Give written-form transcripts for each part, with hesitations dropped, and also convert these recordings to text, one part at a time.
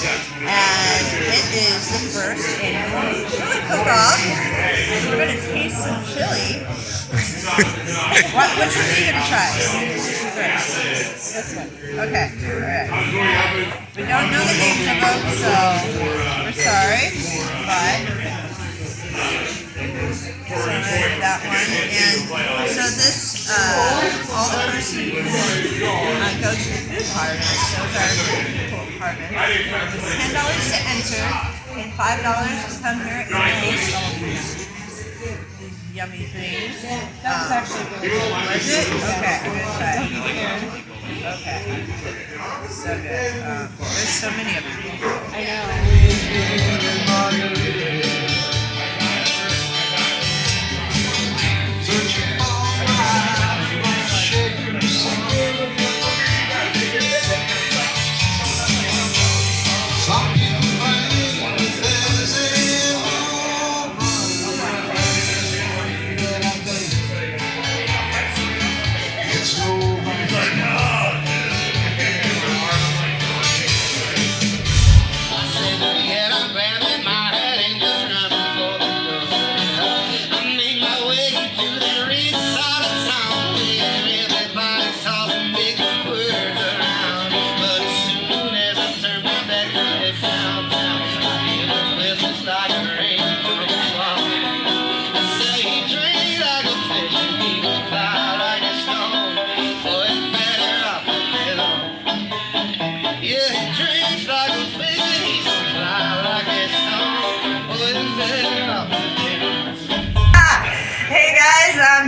and it is the first annual chili cook-off. We're going to taste some chili. Which one are you going to try? This one. Okay. Alright. We don't know the names of them, so we're sorry. But so there's that one. And so this, all the proceeds go to the food department. Those are food department. It's $10 to enter and $5 to come here and taste all these yummy things. That was actually really good. Was it? Okay, I'm gonna try Don't it. be scared. Okay. So good. There's so many of them. I know.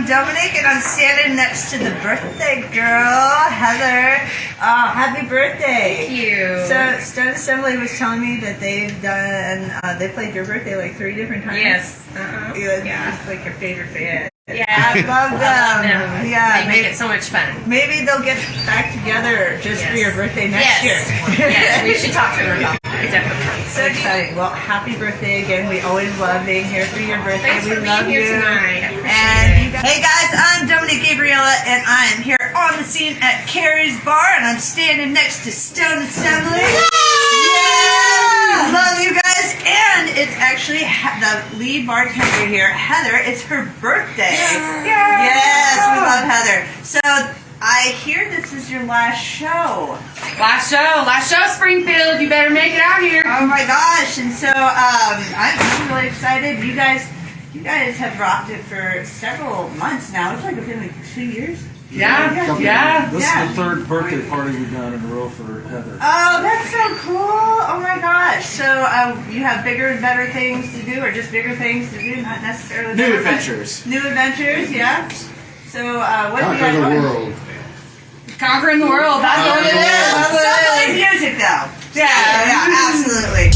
Dominic, and I'm standing next to the birthday girl, Heather. Happy birthday! Thank you. So, Stone Assembly was telling me that they've done, they played your birthday like 3 different times. Yes. Yeah. It's like your favorite fan. Yeah. I love them. I love them. Yeah, They make it so much fun. Maybe they'll get back together just for your birthday next year. Yes, we should talk to her about that. Definitely. So exciting. Well, happy birthday again. We always love being here for your birthday. Thanks we for love being here you. tonight. I And appreciate it. hey guys, I'm Dominic Gabriella, and I am here on the scene at Carrie's Bar, and I'm standing next to Stone Assembly. Yeah! Love you guys. And it's actually the lead bartender here, Heather. It's her birthday. Yeah. Yes, we love Heather. So I hear this is your last show. Last show, Springfield. You better make it out here. Oh my gosh! And so I'm really excited. You guys have rocked it for several months now. It's like been like 2 years. Yeah. This is the third birthday party we've done in a row for Heather. Oh, that's so cool! Oh my gosh! So you have bigger and better things to do, or just bigger things to do, not necessarily New better, adventures. New adventures, yeah. So what do you Conquer guys the want? world. Conquering the world. That's what it is. So like music though. Yeah. Yeah, absolutely.